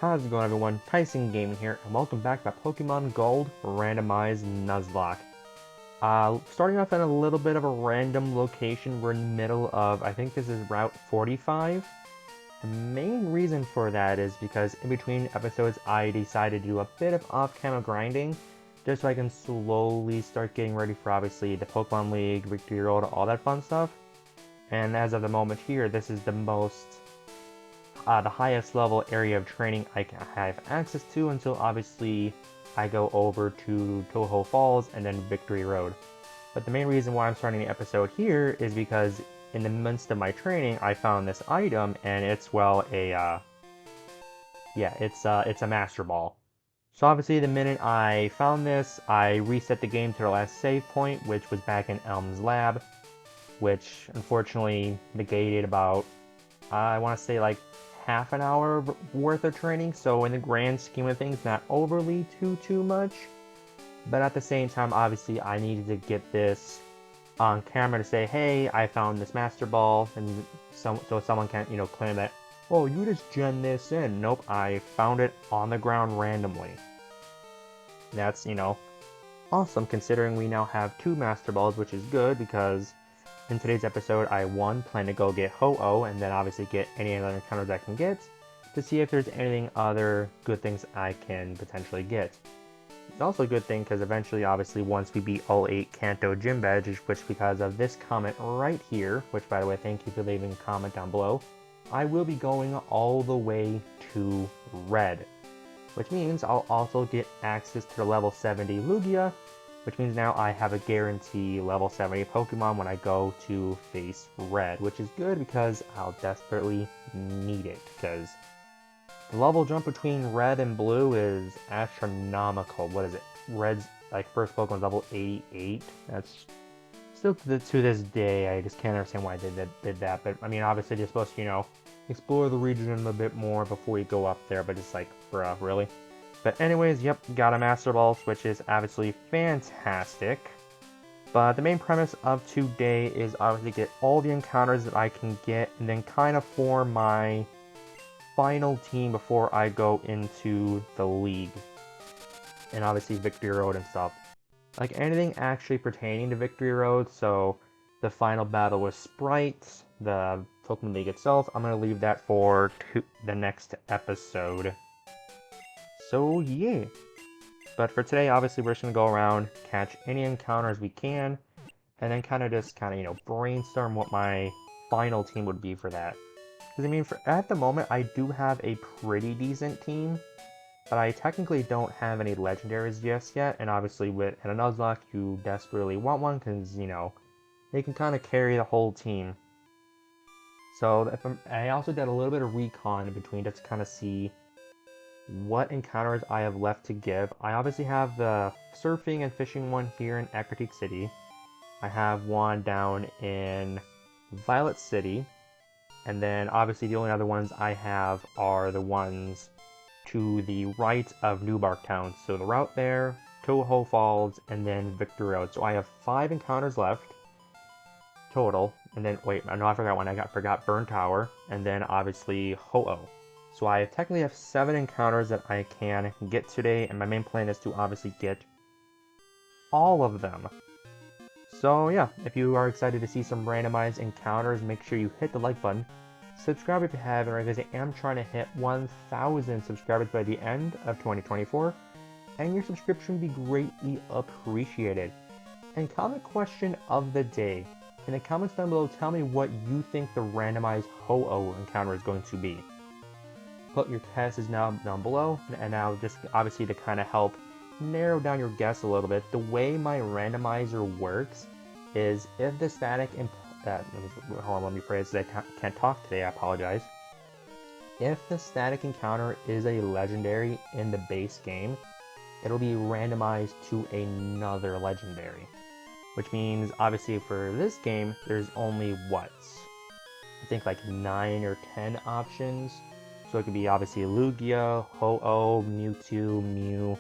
How's it going, everyone? Tyson Gaming here, and welcome back to Pokemon Gold Randomized Nuzlocke. Starting off in a little bit of a random location. We're in the middle of, I think this is Route 45. The main reason for that is because in between episodes, I decided to do a bit of off-camera grinding, just so I can slowly start getting ready for, obviously, the Pokemon League, Victory Road, all that fun stuff. And as of the moment here, this is the highest level area of training I can have access to until obviously I go over to Toho Falls and then Victory Road. But the main reason why I'm starting the episode here is because in the midst of my training, I found this item, and it's, well, it's a Master Ball. So obviously the minute I found this, I reset the game to the last save point, which was back in Elm's lab, which unfortunately negated about, I want to say, like half an hour worth of training. So in the grand scheme of things, not overly too much. But at the same time, obviously I needed to get this on camera to say, hey, I found this Master Ball, and so someone can't, claim that, oh, you just gen this in. Nope, I found it on the ground randomly. That's, awesome, considering we now have 2 Master Balls, which is good because in today's episode, I plan to go get Ho-Oh, and then obviously get any other encounters I can get to see if there's anything other good things I can potentially get. It's also a good thing because eventually, obviously, once we beat all 8 Kanto gym badges, which because of this comment right here, which by the way, thank you for leaving a comment down below, I will be going all the way to Red, which means I'll also get access to the level 70 Lugia, which means now I have a guarantee level 70 Pokemon when I go to face Red, which is good because I'll desperately need it, because the level jump between Red and Blue is astronomical. What is it? Red's, first Pokemon's level 88. That's still to this day, I just can't understand why they did that. But, I mean, obviously they're supposed to, explore the region a bit more before you go up there, but it's like, bruh, really? But anyways, yep, got a Master Ball, which is obviously fantastic. But the main premise of today is obviously get all the encounters that I can get, and then kind of form my final team before I go into the league. And obviously Victory Road and stuff. Like anything actually pertaining to Victory Road, so the final battle with Sprite, the Pokemon League itself, I'm going to leave that for the next episode. So yeah. But for today, obviously we're just going to go around, catch any encounters we can, and then kind of brainstorm what my final team would be for that. Because I mean, at the moment, I do have a pretty decent team, but I technically don't have any legendaries just yet, and obviously in a Nuzlocke, you desperately want one, because, they can kind of carry the whole team. So I also did a little bit of recon in between just to kind of see what encounters I have left to give. I obviously have the surfing and fishing one here in Aquatique City. I have one down in Violet City. And then obviously the only other ones I have are the ones to the right of Newbark Town. So the route there, Toho Falls, and then Victory Road. So I have 5 encounters left total. And then, wait, no, I forgot one. I forgot Burn Tower, and then obviously Ho-Oh. So I technically have 7 encounters that I can get today, and my main plan is to obviously get all of them. So yeah, if you are excited to see some randomized encounters, make sure you hit the like button. Subscribe if you haven't, right, because I am trying to hit 1,000 subscribers by the end of 2024, and your subscription would be greatly appreciated. And comment question of the day. In the comments down below, tell me what you think the randomized Ho-Oh encounter is going to be. Put your guesses now down below, and now just obviously to kind of help narrow down your guess a little bit, the way my randomizer works is if the static let me phrase it, I can't talk today, I apologize. If the static encounter is a legendary in the base game, it'll be randomized to another legendary. Which means, obviously for this game, there's only I think like 9 or 10 options. So it could be obviously Lugia, Ho-Oh, Mewtwo, Mew,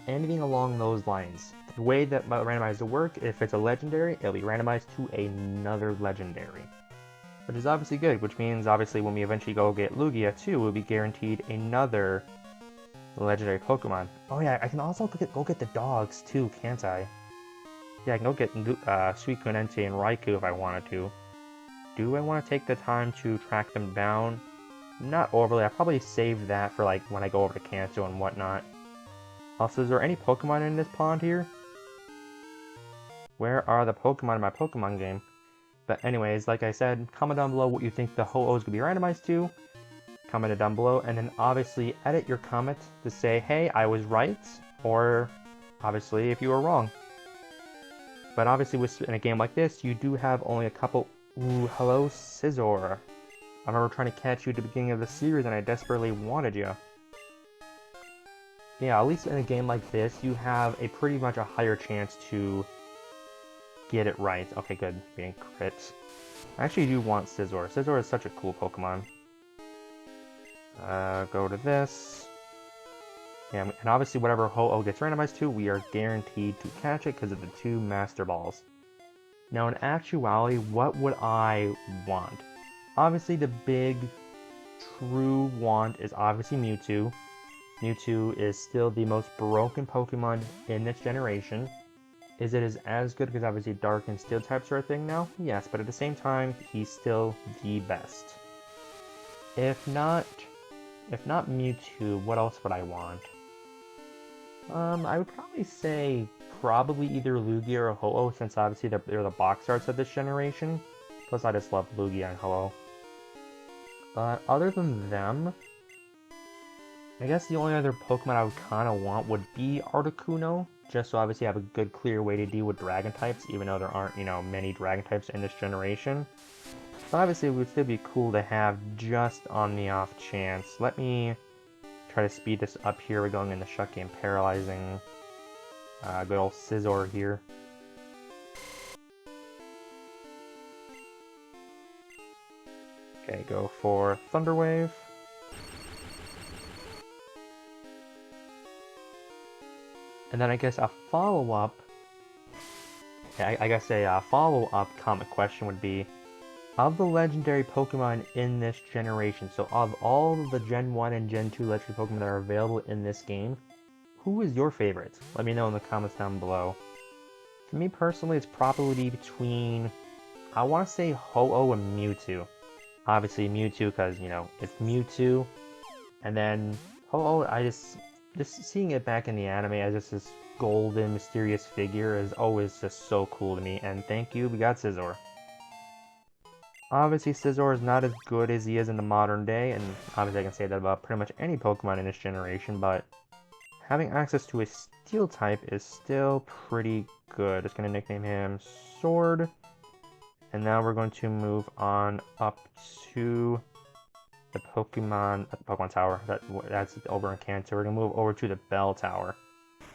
anything along those lines. The way that my randomizer will work, if it's a legendary, it'll be randomized to another legendary. Which is obviously good, which means obviously when we eventually go get Lugia too, we'll be guaranteed another legendary Pokemon. Oh yeah, I can also go get the dogs too, can't I? Yeah, I can go get Suicune, Entei, and Raikou if I wanted to. Do I want to take the time to track them down? Not overly. I'll probably save that for like when I go over to Kanto and whatnot. Also, is there any Pokemon in this pond here? Where are the Pokemon in my Pokemon game? But anyways, like I said, comment down below what you think the Ho-Ohs could be randomized to. Comment it down below, and then obviously edit your comment to say, hey, I was right, or obviously if you were wrong. But obviously in a game like this, you do have only a couple... Ooh, hello, Scizor. I remember trying to catch you at the beginning of the series and I desperately wanted you. Yeah, at least in a game like this, you have a pretty much a higher chance to get it right. Okay, good. Being crit. I actually do want Scizor. Scizor is such a cool Pokemon. Go to this. Yeah, and obviously whatever Ho-Oh gets randomized to, we are guaranteed to catch it because of the 2 Master Balls. Now in actuality, what would I want? Obviously the big true want is obviously Mewtwo. Mewtwo is still the most broken Pokemon in this generation. Is it as good because obviously Dark and Steel types are a thing now? Yes, but at the same time, he's still the best. If not Mewtwo, what else would I want? I would probably say probably either Lugia or Ho-Oh, since obviously they're the box arts of this generation. Plus I just love Lugia and Ho-Oh. But other than them, I guess the only other Pokemon I would kind of want would be Articuno, just so obviously have a good clear way to deal with Dragon types, even though there aren't, many Dragon types in this generation. But obviously it would still be cool to have just on the off chance. Let me try to speed this up here. We're going into Shuck Game Paralyzing. Good old Scizor here. Okay, go for Thunder Wave. And then I guess a follow-up... I guess a follow-up comment question would be, of the legendary Pokemon in this generation, so of all the Gen 1 and Gen 2 legendary Pokemon that are available in this game, who is your favorite? Let me know in the comments down below. For me personally, it's probably between, I want to say Ho-Oh and Mewtwo. Obviously Mewtwo because, it's Mewtwo. And then Ho-Oh, just seeing it back in the anime as just this golden, mysterious figure is always just so cool to me. And thank you, we got Scizor. Obviously, Scizor is not as good as he is in the modern day, and obviously I can say that about pretty much any Pokemon in this generation, but having access to a Steel type is still pretty good. Just going to nickname him Sword. And now we're going to move on up to the Pokemon Tower. That's over in Kanto. We're going to move over to the Bell Tower,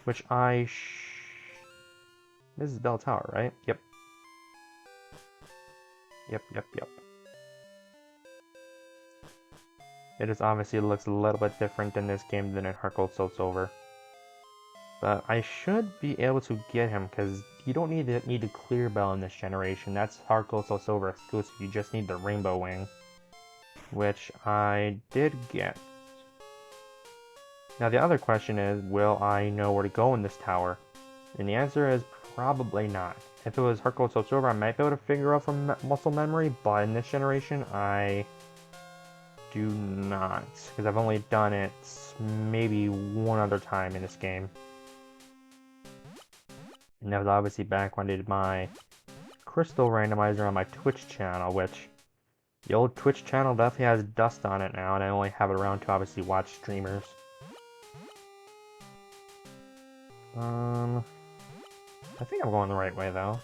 which this is Bell Tower, right? Yep. Yep. It just obviously looks a little bit different in this game than in Heart Gold Soul Silver. But I should be able to get him, because you don't need to clear Bell in this generation. That's Heart Gold Soul Silver exclusive. You just need the Rainbow Wing, which I did get. Now the other question is, will I know where to go in this tower? And the answer is probably not. If it was Heart Gold Soul Silver, I might be able to figure out from muscle memory, but in this generation, I do not, because I've only done it maybe one other time in this game. And that was obviously back when I did my Crystal Randomizer on my Twitch channel, which the old Twitch channel definitely has dust on it now, and I only have it around to obviously watch streamers. I think I'm going the right way, though.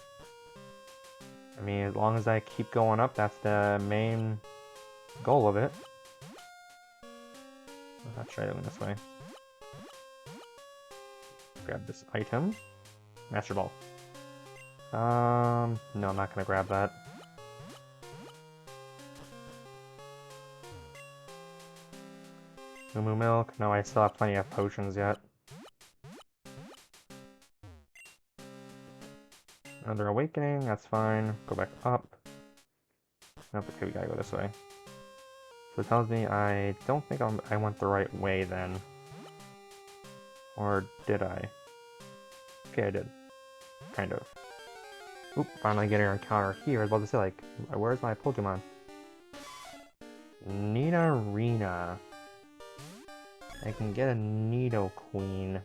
I mean, as long as I keep going up, that's the main goal of it. Let's try going this way. Grab this item. Master Ball. No, I'm not gonna grab that. Moo Moo Milk. No, I still have plenty of potions yet. Another Awakening, that's fine. Go back up. Nope, okay, we gotta go this way. So it tells me I don't think I went the right way then. Or did I? Okay, I did. Kind of. Oop, finally getting an encounter here. I was about to say, like, where's my Pokemon? Nidorina. I can get a Nidoqueen.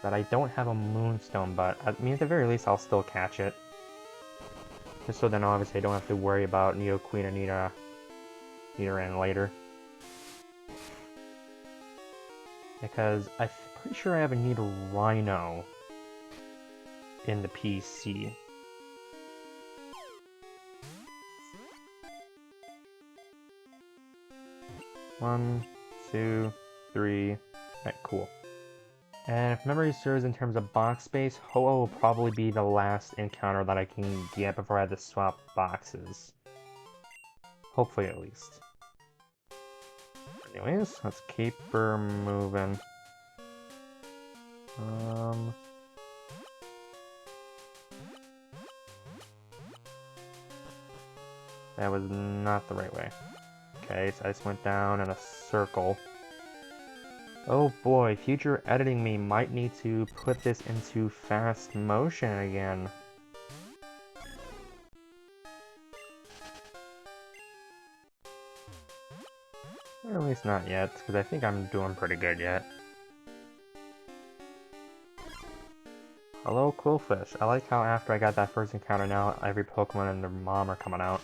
But I don't have a Moonstone, but I mean, at the very least, I'll still catch it. Just so then, obviously, I don't have to worry about Nidoqueen or Nidoran later. Because I'm pretty sure I have a Nidorino in the PC. One, two, three. Alright, cool. And if memory serves in terms of box space, Ho-Oh will probably be the last encounter that I can get before I have to swap boxes. Hopefully, at least. Anyways, let's keep her moving. That was not the right way. Okay, so I just went down in a circle. Oh boy, future editing me might need to put this into fast motion again. Or at least not yet, because I think I'm doing pretty good yet. Hello, Quillfish. I like how after I got that first encounter, now every Pokemon and their mom are coming out.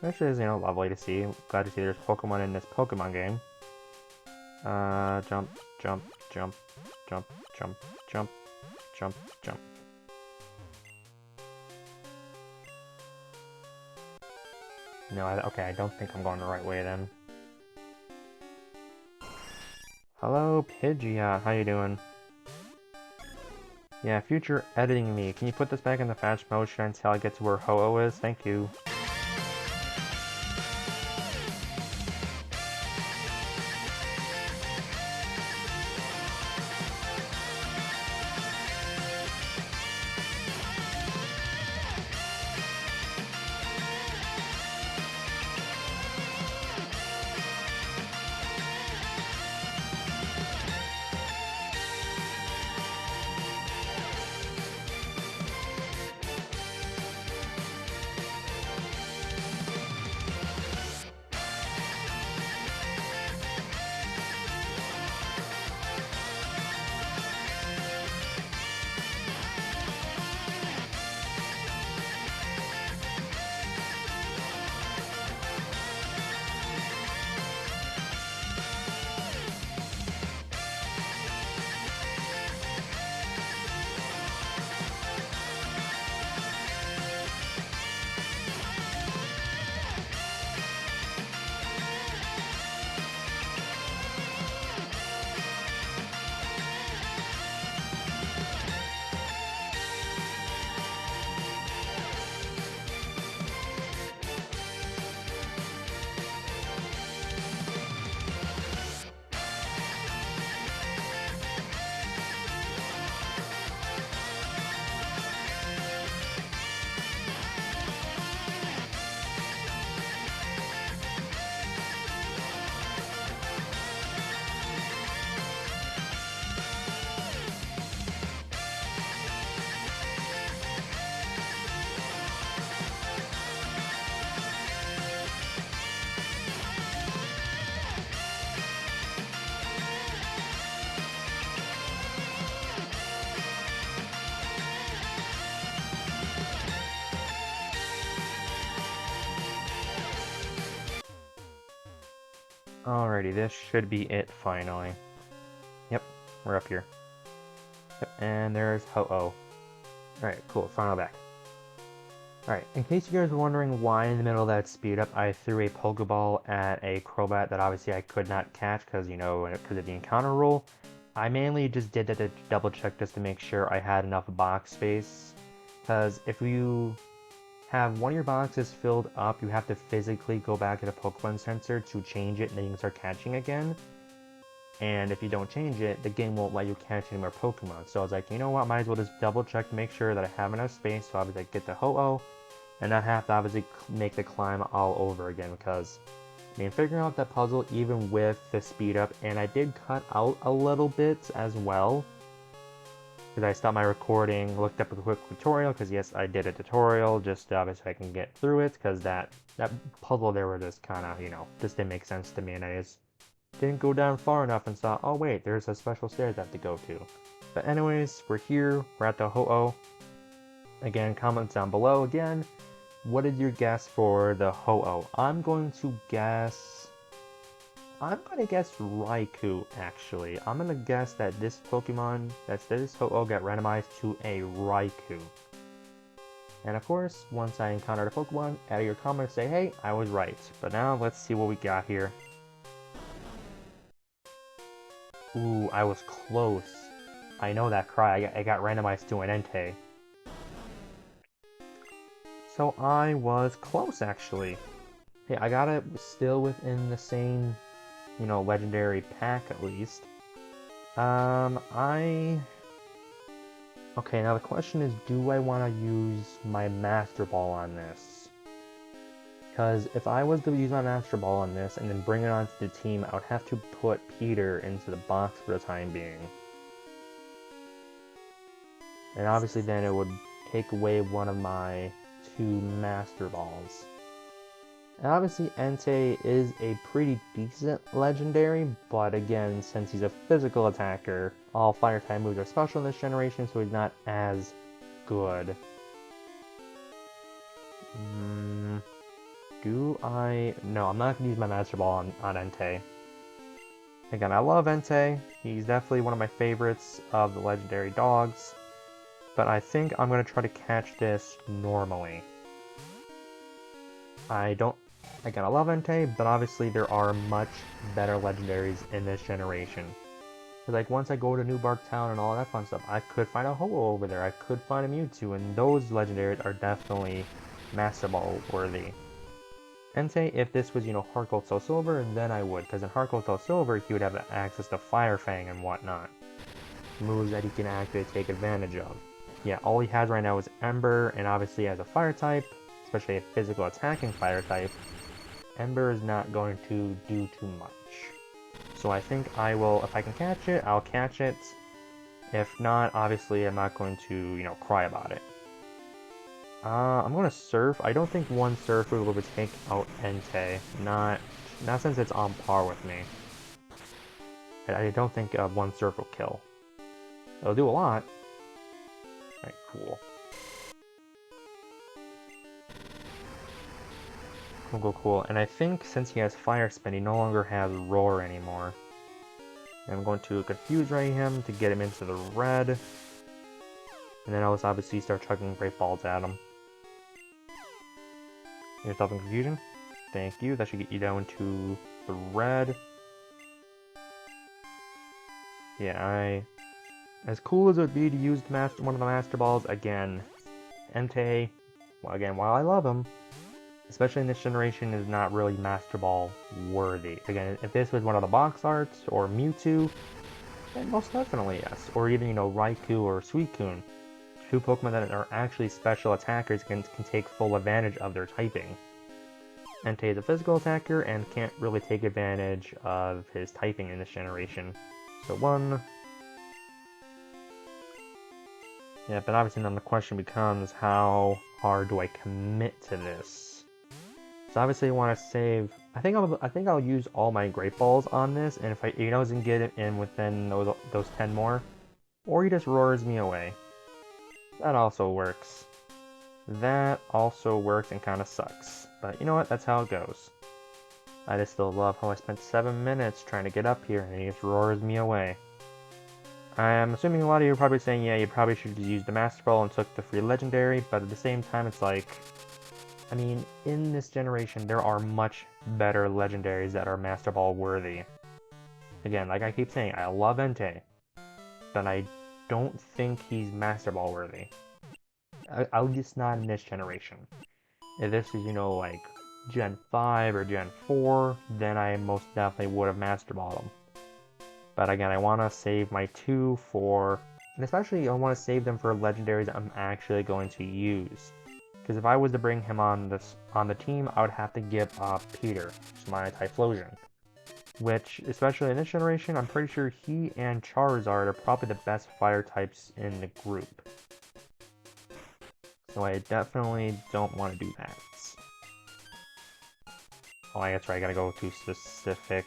Which is, you know, lovely to see. Glad to see there's Pokemon in this Pokemon game. Jump, jump, jump, jump, jump, jump, jump, jump. No, okay, I don't think I'm going the right way then. Hello, Pidgeot, how you doing? Yeah, future editing me. Can you put this back in the fast motion until I get to where Ho-Oh is? Thank you. Alrighty, this should be it finally. Yep, we're up here. Yep, and there's Ho-Oh. Alright, cool, final back. Alright, in case you guys were wondering why in the middle of that speed up I threw a Pokeball at a Crobat that obviously I could not catch because, you know, because of the encounter rule, I mainly just did that to double check just to make sure I had enough box space. Because if you have one of your boxes filled up, you have to physically go back to the Pokemon Center to change it, and then you can start catching again. And if you don't change it, the game won't let you catch any more Pokemon. So I was like, you know what, might as well just double check to make sure that I have enough space so obviously I get the Ho-Oh, and not have to obviously make the climb all over again, because I mean, figuring out that puzzle even with the speed up, and I did cut out a little bit as well. Because I stopped my recording, looked up a quick tutorial, because yes, I did a tutorial, just obviously I can get through it, because that puzzle there was just kind of, you know, just didn't make sense to me, and I just didn't go down far enough and saw, oh wait, there's a special stairs I have to go to. But anyways, we're here, we're at the Ho-Oh. Again, comments down below again. What is your guess for the Ho-Oh? I'm going to guess Raikou, actually. I'm gonna guess that this Pokemon, this Ho-Oh got randomized to a Raikou. And of course, once I encountered a Pokemon, add your comment, say, hey, I was right. But now, let's see what we got here. Ooh, I was close. I know that cry, I got randomized to an Entei. So I was close, actually. Hey, I got it still within the same, you know, legendary pack at least. Okay, now the question is, do I want to use my Master Ball on this? Because if I was to use my Master Ball on this and then bring it onto the team, I would have to put Peter into the box for the time being. And obviously then it would take away one of my 2 Master Balls. And obviously Entei is a pretty decent legendary, but again, since he's a physical attacker, all fire type moves are special in this generation, so he's not as good. No, I'm not going to use my Master Ball on Entei. Again, I love Entei. He's definitely one of my favorites of the legendary dogs. But I think I'm going to try to catch this normally. Again, I love Entei, but obviously there are much better legendaries in this generation. So like once I go to New Bark Town and all that fun stuff, I could find a Ho-Oh over there, I could find a Mewtwo, and those legendaries are definitely Master Ball worthy. Entei, if this was, you know, Heart Gold Soul Silver, then I would, because in Heart Gold Soul Silver, he would have access to Fire Fang and whatnot. Moves that he can actually take advantage of. Yeah, all he has right now is Ember, and obviously as a Fire type, especially a physical attacking Fire type, Ember is not going to do too much. So I think I will, if I can catch it, I'll catch it. If not, obviously I'm not going to, you know, cry about it. I'm going to Surf. I don't think one Surf will take out Entei. Not since it's on par with me. I don't think one Surf will kill. It'll do a lot. Alright, cool. Cool. And I think since he has Fire Spin, he no longer has Roar anymore. And I'm going to Confuse Ray him to get him into the red. And then I'll just obviously start chucking Great Balls at him. Yourself in Confusion. Thank you. That should get you down to the red. Yeah, as cool as it would be to use one of the Master Balls, again, Entei, well, again, while I love him, especially in this generation, is not really Master Ball worthy. Again, if this was one of the box arts, or Mewtwo, then most definitely yes. Or even, you know, Raikou or Suicune. 2 Pokemon that are actually special attackers can take full advantage of their typing. Entei is a physical attacker and can't really take advantage of his typing in this generation. So 1. Yeah, but obviously then the question becomes, how hard do I commit to this? So obviously I want to save. I think I'll use all my Great Balls on this, and if he doesn't get it in within those 10 more, or he just roars me away. That also works. That also works and kind of sucks. But you know what? That's how it goes. I just still love how I spent 7 minutes trying to get up here and he just roars me away. I'm assuming a lot of you are probably saying, yeah, you probably should have used the Master Ball and took the free Legendary, but at the same time, it's like, I mean, in this generation, there are much better Legendaries that are Master Ball worthy. Again, like I keep saying, I love Entei, but I don't think he's Master Ball worthy. At least not in this generation. If this is, you know, like Gen 5 or Gen 4, then I most definitely would have Master Balled him. But again, I want to save my 2 for, and especially I want to save them for legendaries I'm actually going to use. Because if I was to bring him on the team, I would have to give up Peter, my Typhlosion. Which, especially in this generation, I'm pretty sure he and Charizard are probably the best fire types in the group. So I definitely don't want to do that. Oh, I guess right, I gotta go to specific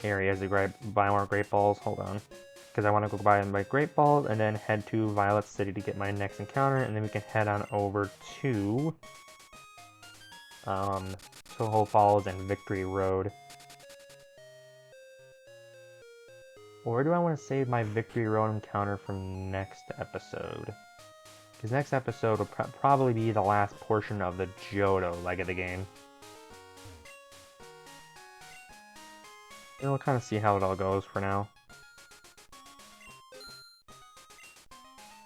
areas to buy more Great Balls. Hold on. Because I want to go buy my Great Balls and then head to Violet City to get my next encounter, and then we can head on over to Toho Falls and Victory Road. Or do I want to save my Victory Road encounter for next episode? Because next episode will probably be the last portion of the Jhoto leg of the game. And we'll kind of see how it all goes for now.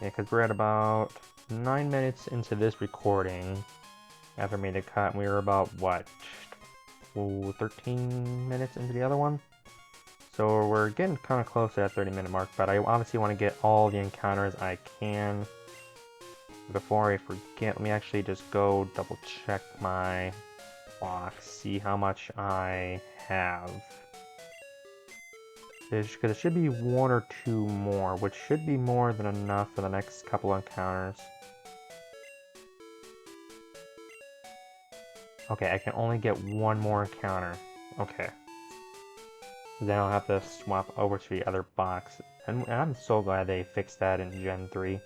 Yeah, because we're at about 9 minutes into this recording after I made the cut, and we were about, what, 13 minutes into the other one? So we're getting kind of close to that 30-minute mark, but I obviously want to get all the encounters I can. Before I forget, let me actually just go double check my box, see how much I have. Because it should be 1 or 2 more, which should be more than enough for the next couple encounters. Okay, I can only get 1 more encounter. Okay. Then I'll have to swap over to the other box. And I'm so glad they fixed that in Gen 3.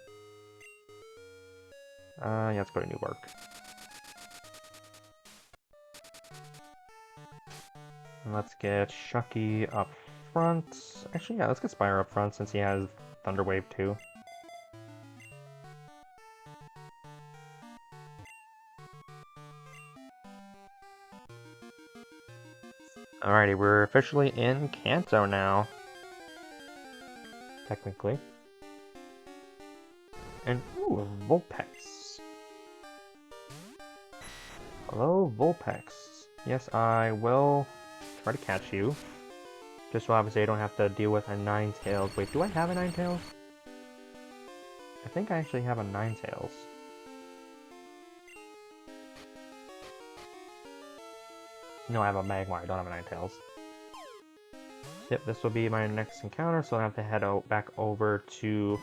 Yeah, let's go to Newark. And let's get Shucky up front. Actually, yeah, let's get Spyro up front since he has Thunder Wave too. Alrighty, we're officially in Kanto now. Technically. And, ooh, Vulpix. Hello, Vulpix. Yes, I will try to catch you. Just so obviously I don't have to deal with a Ninetales. Wait, do I have a Ninetales? I think I actually have a Ninetales. No, I have a Magmar, I don't have a Ninetales. Yep, this will be my next encounter, so I have to head back over to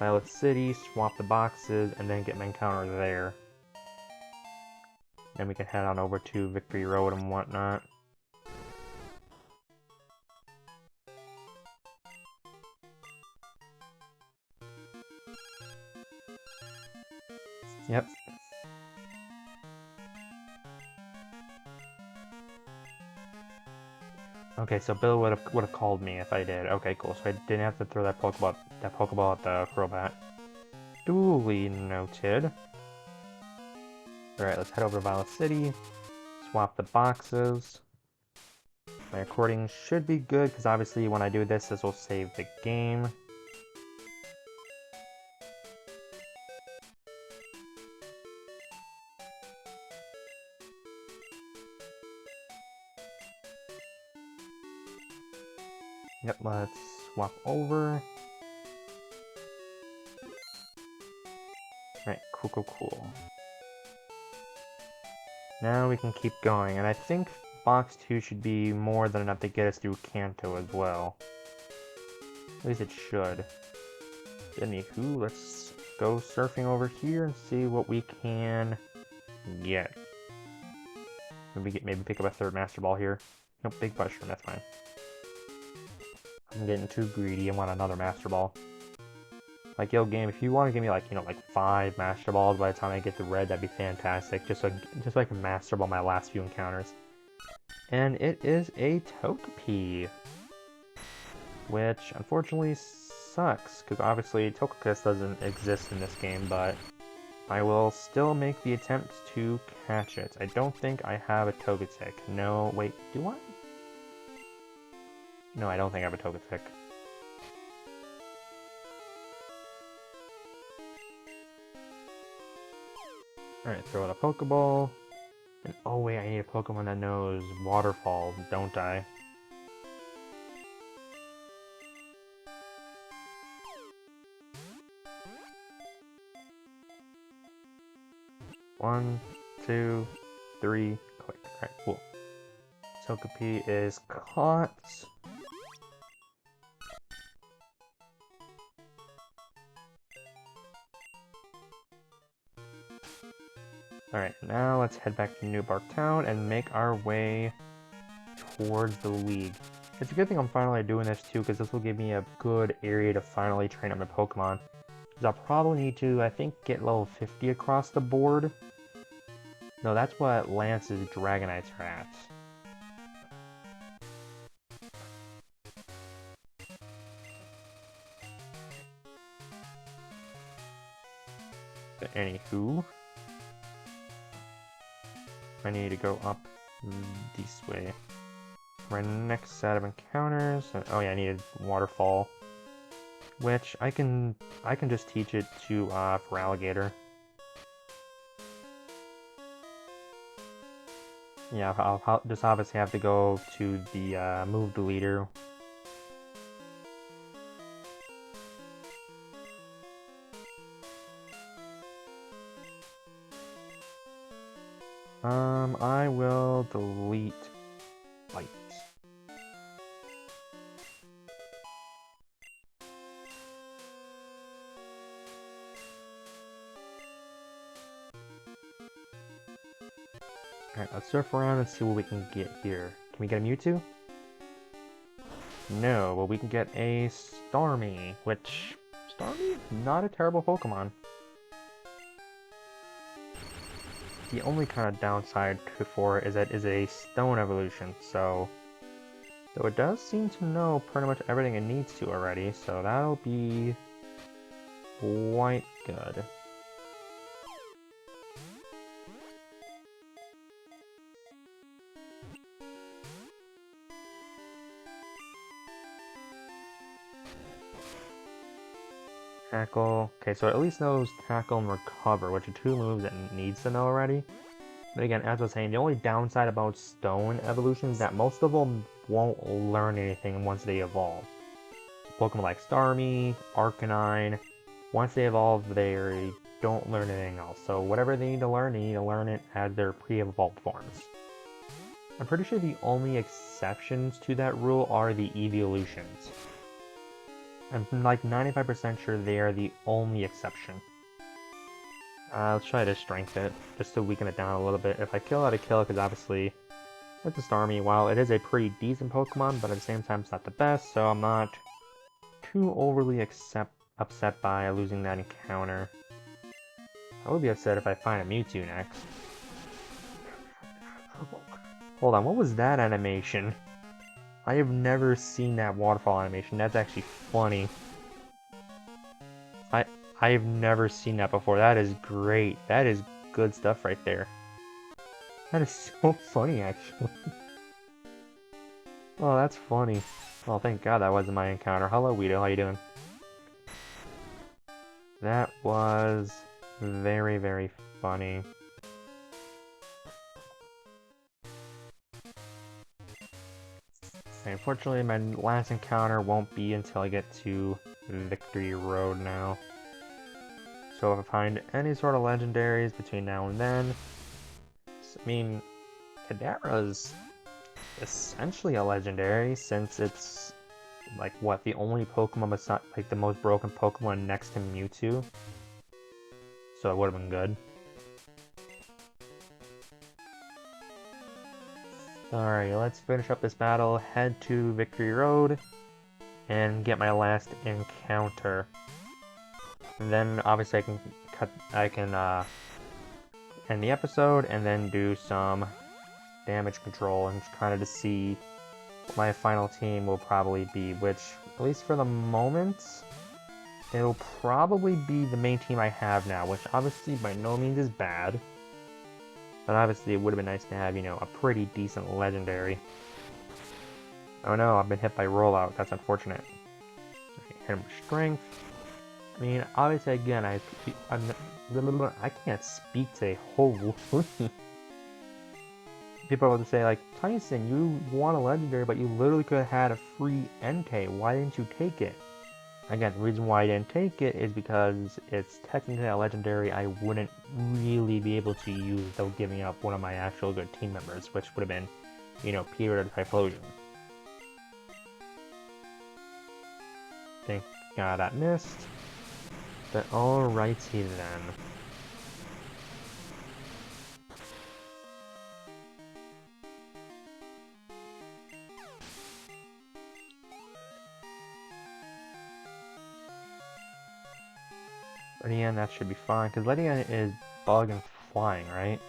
Violet City, swap the boxes, and then get my encounter there. Then we can head on over to Victory Road and whatnot. Yep. Okay, so Bill would have called me if I did. Okay, cool. So I didn't have to throw that Pokeball at the Crobat. Duly noted. Alright, let's head over to Violet City. Swap the boxes. My recording should be good, because obviously when I do this, this will save the game. Yep, let's swap over. Right, cool. Now we can keep going, and I think Box 2 should be more than enough to get us through Kanto as well. At least it should. Anywho, let's go surfing over here and see what we can get. Maybe pick up a third Master Ball here. Nope, big mushroom, that's fine. I'm getting too greedy and want another Master Ball. Like, yo, game, if you want to give me, like, you know, like 5 Master Balls by the time I get to red, that'd be fantastic. Just so I can Master Ball my last few encounters. And it is a Togepi. Which, unfortunately, sucks. Because obviously, Togekiss doesn't exist in this game, but I will still make the attempt to catch it. I don't think I have a Togetic. No, wait, do I? No, I don't think I have a Togetic. Alright, throw out a Pokeball. And oh wait, I need a Pokemon that knows Waterfall, don't I? 1, 2, 3, click. Alright, cool. Togepi is caught. Alright, now let's head back to New Bark Town and make our way towards the League. It's a good thing I'm finally doing this too, because this will give me a good area to finally train up my Pokemon. Because I'll probably need to, I think, get level 50 across the board. No, that's what Lance's Dragonites are at. But anywho, I need to go up this way. My next set of encounters. Oh yeah, I needed Waterfall, which I can just teach it to for Alligator. Yeah, I'll just obviously have to go to the move deleter. I will delete Bite. Alright, let's surf around and see what we can get here. Can we get a Mewtwo? No, but we can get a Starmie, which... Starmie? Not a terrible Pokemon. The only kind of downside for it is that it is a Stone evolution, so... Though it does seem to know pretty much everything it needs to already, so that'll be... quite good. Tackle. Okay, so it at least knows Tackle and Recover, which are two moves it needs to know already. But again, as I was saying, the only downside about Stone evolutions is that most of them won't learn anything once they evolve. Pokemon like Starmie, Arcanine, once they evolve, they don't learn anything else. So whatever they need to learn it as their pre-evolved forms. I'm pretty sure the only exceptions to that rule are the evolutions. I'm like 95% sure they are the only exception. Let's try to strength it, just to weaken it down a little bit. If I kill out a kill, because obviously it's a Starmie. While it is a pretty decent Pokemon, but at the same time it's not the best, so I'm not too overly upset by losing that encounter. I would be upset if I find a Mewtwo next. Hold on, what was that animation? I have never seen that waterfall animation. That's actually funny. I have never seen that before. That is great. That is good stuff right there. That is so funny, actually. Oh, that's funny. Well, thank God that wasn't my encounter. Hello, Weedo. How you doing? That was very, very funny. Unfortunately, my last encounter won't be until I get to Victory Road now. So if I find any sort of legendaries between now and then... I mean, Kadara's essentially a legendary, since it's, like, what, the only Pokemon besides, like, the most broken Pokemon next to Mewtwo. So it would have been good. Alright, let's finish up this battle, head to Victory Road, and get my last encounter. And then, obviously, I can end the episode, and then do some damage control, and kind of to see what my final team will probably be, which, at least for the moment, it'll probably be the main team I have now, which obviously by no means is bad. But obviously it would have been nice to have, you know, a pretty decent legendary. Oh no, I've been hit by Rollout. That's unfortunate. Okay, hit him with Strength. I mean, obviously again, I can't speak today. Holy. People are going to say, like, Tyson, you want a legendary, but you literally could have had a free NK. Why didn't you take it? Again, the reason why I didn't take it is because it's technically a legendary I wouldn't really be able to use without giving up one of my actual good team members, which would have been, you know, Peter the Typhlosion. Think that missed. But alrighty then. Ledian, that should be fine, because Ledian is bug and flying, right?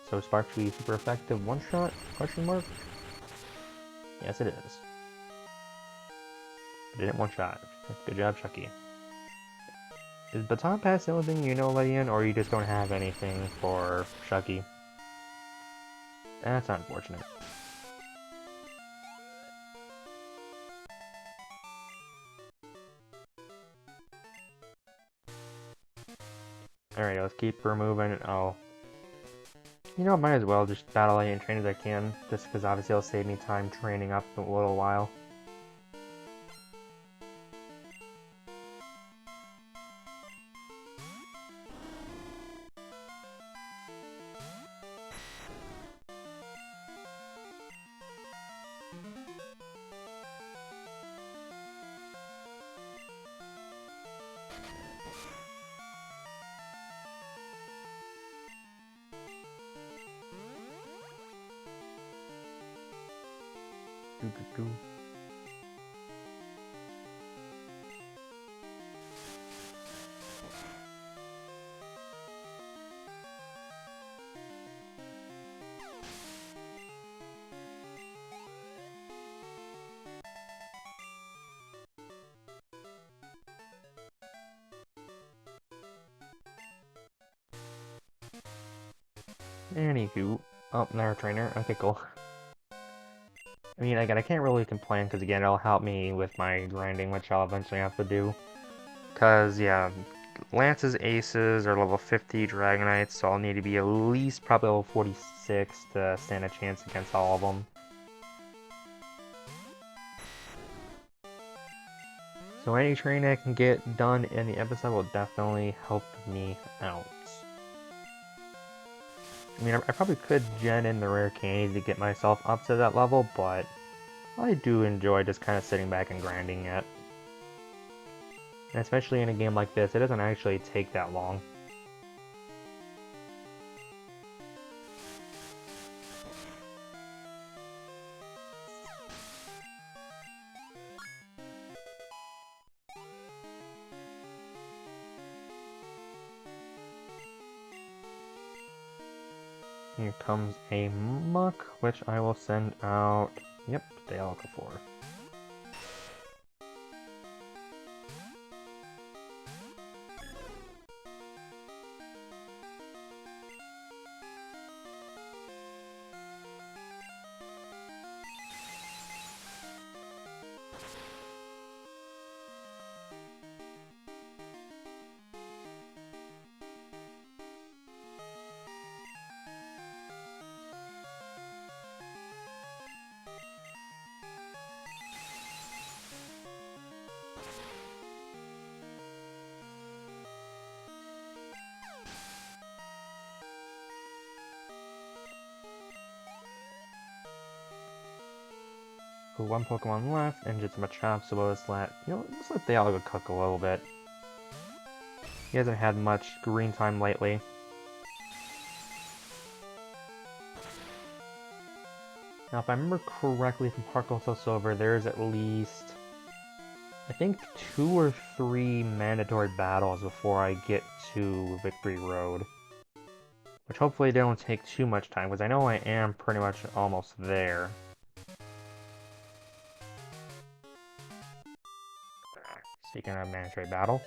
So Spark should be super effective one-shot? Question mark? Yes, it is. Did it one-shot. Good job, Chucky. Is Baton Pass the only thing you know, Ledian, or you just don't have anything for Chucky? That's unfortunate. Alright, let's keep her moving. Oh. You know, might as well just battle and train as I can, just because obviously it'll save me time training up a little while. Do. Anywho. Oh, another trainer. Okay, cool. I mean, again, I can't really complain, because again, it'll help me with my grinding, which I'll eventually have to do. Because, yeah, Lance's aces are level 50 Dragonites, so I'll need to be at least probably level 46 to stand a chance against all of them. So any training I can get done in the episode will definitely help me out. I mean, I probably could gen in the rare candies to get myself up to that level, but I do enjoy just kind of sitting back and grinding it. And especially in a game like this, it doesn't actually take that long. Here comes a muck, which I will send out. Yep, they all go for. One Pokemon left, and just Machop, so let's let Dialga cook a little bit. He hasn't had much green time lately. Now, if I remember correctly from Heart Gold Soul Silver, there's at least, I think, 2 or 3 mandatory battles before I get to Victory Road. Which hopefully they don't take too much time, because I know I am pretty much almost there. Speaking of mandatory battle.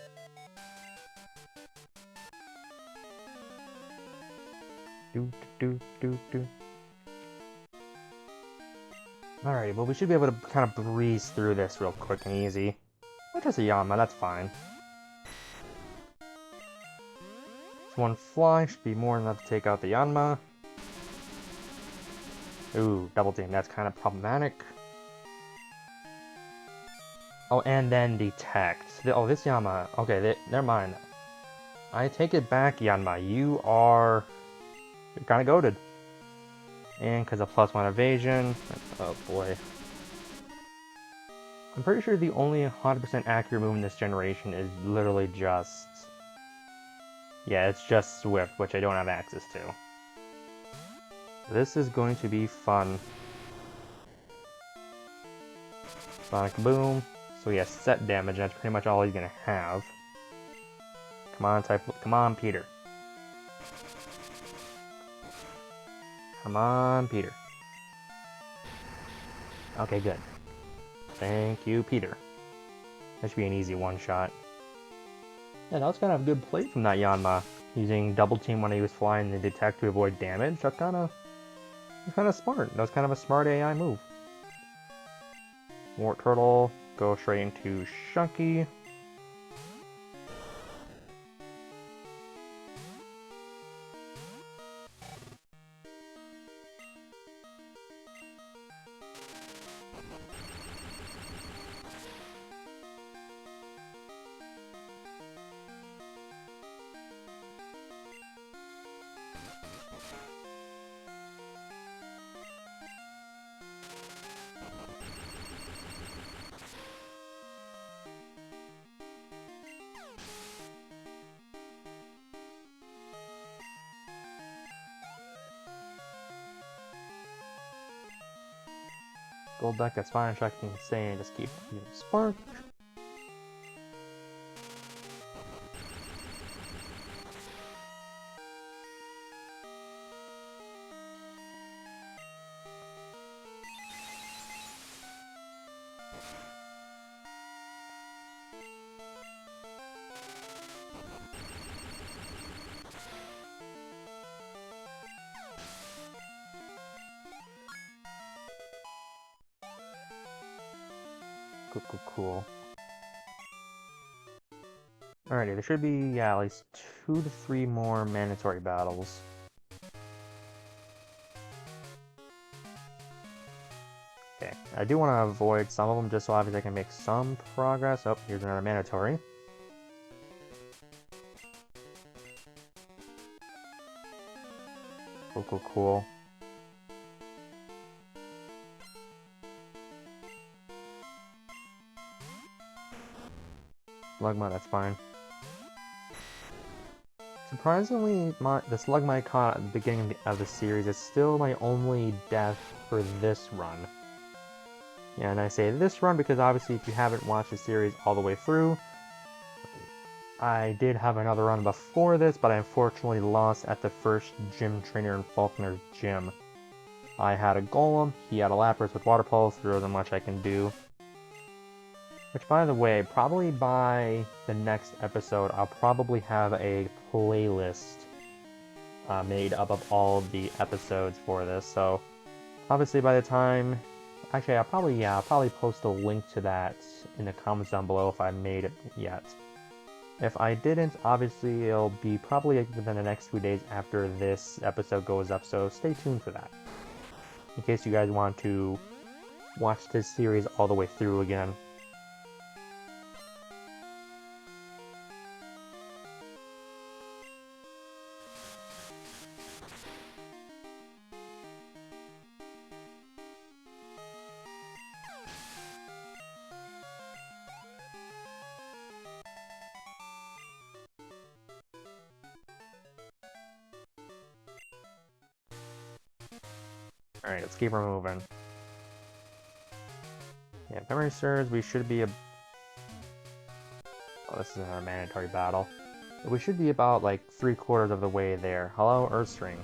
Alright, well we should be able to kind of breeze through this real quick and easy. Or just a Yanma, that's fine. This one fly should be more than enough to take out the Yanma. Ooh, double team, that's kind of problematic. Oh, and then detect. Oh, this Yanma. Okay, never mind. I take it back, Yanma. You're kind of goated. And because of +1 evasion. Oh boy. I'm pretty sure the only 100% accurate move in this generation is literally just... Yeah, it's just Swift, which I don't have access to. This is going to be fun. Sonic Boom. So he has set damage, and that's pretty much all he's gonna have. Come on, Peter. Come on, Peter. Okay, good. Thank you, Peter. That should be an easy one-shot. Yeah, that was kind of a good play from that Yanma. Using double team when he was flying the detect to avoid damage. That's kind of smart. That was kind of a smart AI move. Wart Turtle, go straight into Shunky. Gold deck, that's fine. I can stay and just keep using Spark. Cool. Alrighty, there should be, yeah, at least 2 to 3 more mandatory battles. Okay, I do want to avoid some of them just so obviously I can make some progress. Oh, here's another mandatory. Cool. Slugma, that's fine. Surprisingly, the Slugma I caught at the beginning of the series is still my only death for this run. Yeah, and I say this run because obviously if you haven't watched the series all the way through, I did have another run before this, but I unfortunately lost at the first gym trainer in Faulkner's gym. I had a Golem, he had a Lapras with Water Pulse, there wasn't much I can do. Which, by the way, probably by the next episode, I'll probably have a playlist made up of all of the episodes for this. So, obviously, by the time, actually, I'll probably post a link to that in the comments down below if I made it yet. If I didn't, obviously, it'll be probably within the next few days after this episode goes up. So, stay tuned for that. In case you guys want to watch this series all the way through again. Alright, let's keep her moving. Yeah, if memory serves, we should be Oh, this is our mandatory battle. We should be about, like, 3/4 of the way there. Hello, Earthstring.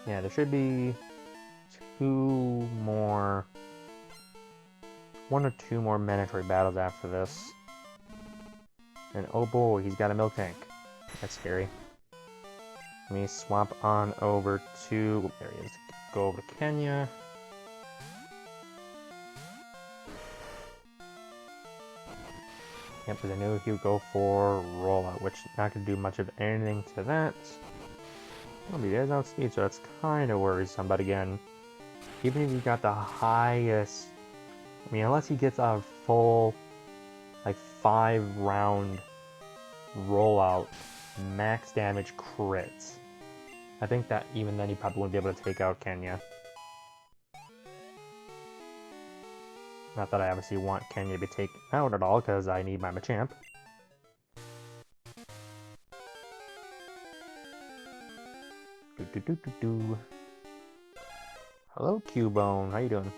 Yeah, there should be 1 or 2 more mandatory battles after this. And oh boy, he's got a milk tank. That's scary. Let me swap on over to... There he is. Go over to Kenya. Yep, because I knew he would go for rollout, which not going to do much of anything to that. Well, he does outspeed, so that's kind of worrisome, but again, even if he got the highest, I mean, unless he gets a full, like, 5-round rollout, max damage crits, I think that even then he probably wouldn't be able to take out Kenya. Not that I obviously want Kenya to be taken out at all, because I need my Machamp. Hello, Cubone. How you doing?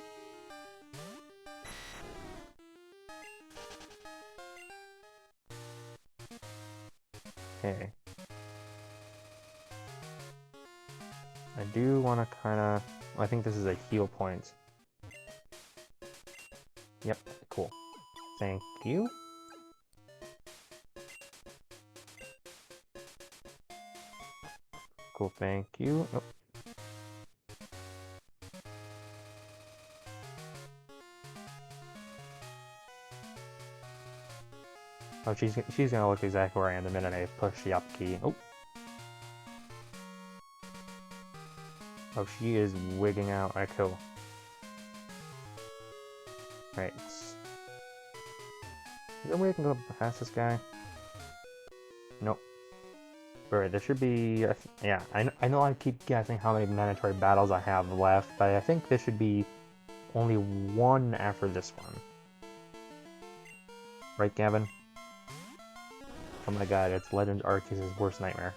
Okay. I do want to kind of... I think this is a heal point. Yep, cool. Thank you. Cool, thank you. Oh. Oh, she's gonna look exactly where I am the minute I push the up key. Oh. Oh, she is wigging out. Alright, cool. Right. Is there a way I can go past this guy? Nope. Alright, there should be... yeah, I know I keep guessing how many mandatory battles I have left, but I think there should be only one after this one. Right, Gavin? Oh my god, it's Legends Arceus' worst nightmare.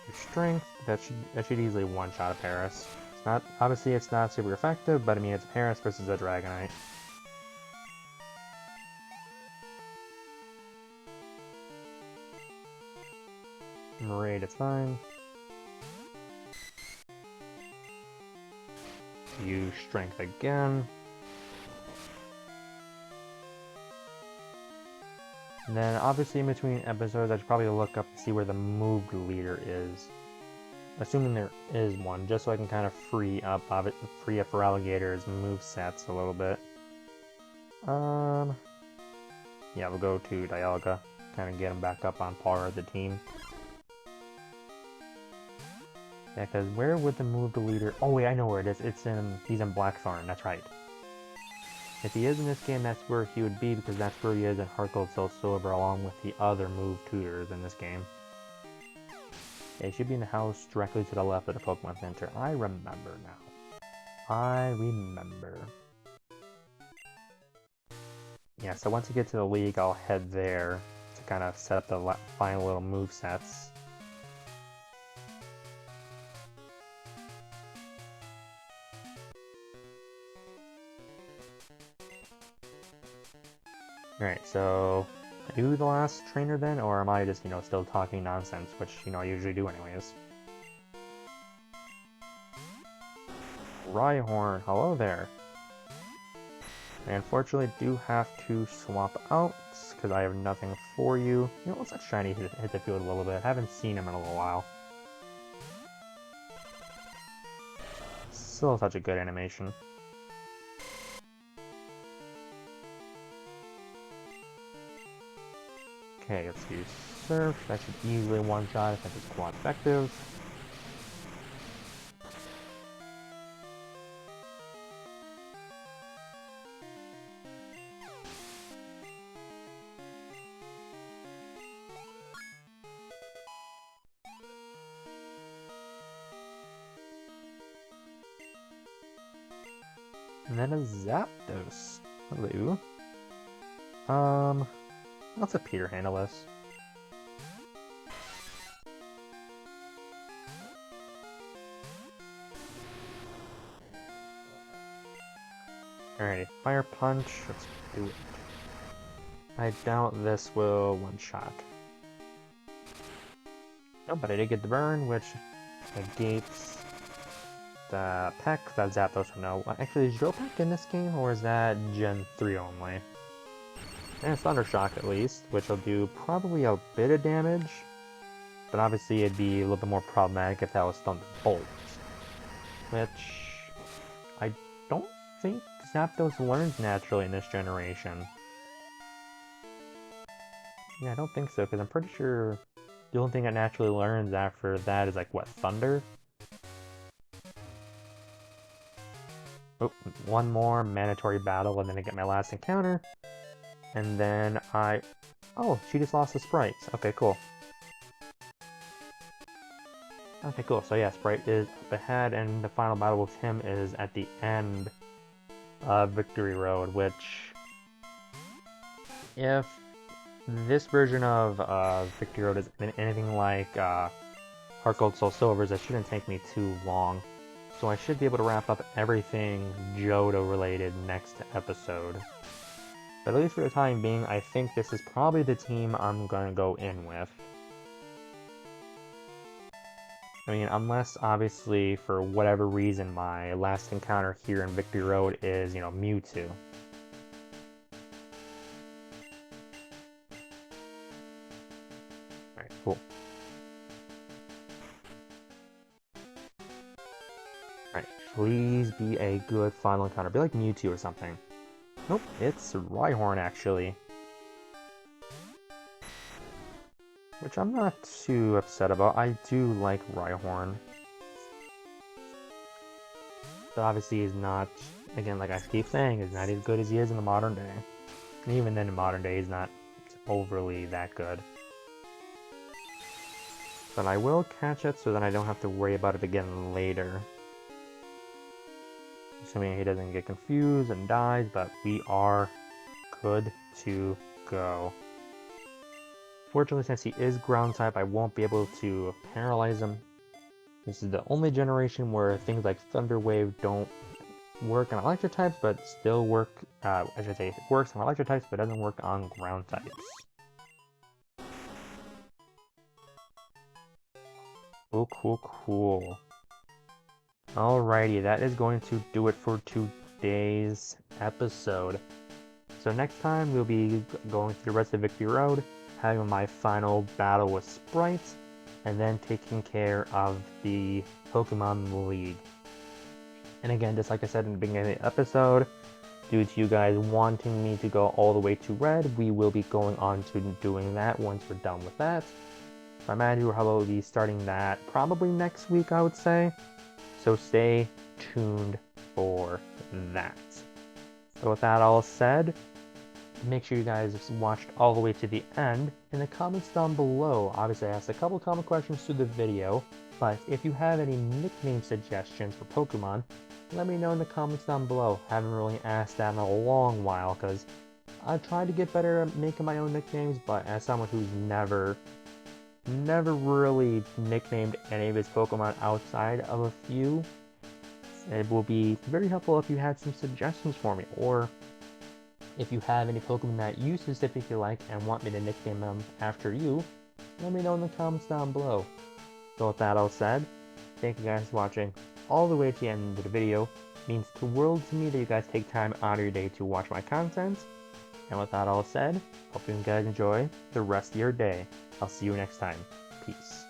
Your strength, that should easily one-shot a Paris. It's not, obviously it's not super effective, but I mean it's Paris versus a Dragonite. Raid, it's fine. Use strength again. And then obviously in between episodes I should probably look up to see where the moved leader is. Assuming there is one, just so I can kind of free up for Alligator's movesets a little bit. Yeah, we'll go to Dialga, kind of get him back up on par with the team. Yeah, because where would the move the leader... Oh wait, I know where it is. He's in Blackthorn, that's right. If he is in this game, that's where he would be, because that's where he is in Heart Gold Soul Silver, along with the other move tutors in this game. Yeah, he should be in the house directly to the left of the Pokemon Center. I remember now. I remember. Yeah, so once you get to the league, I'll head there to kind of set up the final little move sets. Alright, so I do the last trainer then, or am I just, still talking nonsense, which, I usually do anyways. Rhyhorn, hello there. I unfortunately do have to swap out, because I have nothing for you. Let's let Shiny hit the field a little bit. I haven't seen him in a little while. Still such a good animation. Okay, let's use Surf. That should easily one-shot if it's quad effective. And then a Zapdos. Hello. Let's let Peter handle this. Alrighty, Fire Punch, let's do it. I doubt this will one-shot. No, but I did get the burn, which negates the Peck that Zapdos would know. Actually, is Jhoto in this game, or is that Gen 3 only? And Thunder Shock at least, which will do probably a bit of damage, but obviously it'd be a little bit more problematic if that was Thunderbolt, which I don't think Zapdos learns naturally in this generation. Yeah, I don't think so, because I'm pretty sure the only thing it naturally learns after that is like, what, Thunder? Oh, one more mandatory battle, and then I get my last encounter. And then oh, she just lost the sprites. Okay, cool. Okay, cool. So yeah, Sprite is up ahead, and the final battle with him is at the end of Victory Road, which, if this version of Victory Road is anything like Heart Gold Soul Silvers, it shouldn't take me too long. So I should be able to wrap up everything Jhoto related next episode. But at least for the time being, I think this is probably the team I'm gonna go in with. I mean, unless, obviously, for whatever reason, my last encounter here in Victory Road is, you know, Mewtwo. Alright, cool. Alright, please be a good final encounter. Be like Mewtwo or something. Nope, it's Rhyhorn, actually. Which I'm not too upset about. I do like Rhyhorn. But obviously he's not, again, like I keep saying, he's not as good as he is in the modern day. And even then in modern day, he's not overly that good. But I will catch it so that I don't have to worry about it again later. Assuming he doesn't get confused and dies, but we are good to go. Fortunately, since he is ground type, I won't be able to paralyze him. This is the only generation where things like Thunder Wave don't work on electric types, but still work, I should say, it works on electric types, but doesn't work on ground types. Cool, cool, cool. Alrighty, that is going to do it for today's episode. So next time, we'll be going through the rest of Victory Road, having my final battle with Sprites, and then taking care of the Pokemon League. And again, just like I said in the beginning of the episode, due to you guys wanting me to go all the way to Red, we will be going on to doing that once we're done with that. So I imagine we'll probably be starting that probably next week, I would say. So stay tuned for that. So with that all said, make sure you guys watched all the way to the end. In the comments down below, obviously I asked a couple common questions through the video, but if you have any nickname suggestions for Pokemon, let me know in the comments down below. I haven't really asked that in a long while, because I've tried to get better at making my own nicknames, but as someone who's never really nicknamed any of his Pokemon outside of a few, it will be very helpful if you had some suggestions for me, or if you have any Pokemon that you specifically like and want me to nickname them after you, let me know in the comments down below. So with that all said, thank you guys for watching all the way to the end of the video. It means the world to me that you guys take time out of your day to watch my content. And with that all said, hope you guys enjoy the rest of your day. I'll see you next time. Peace.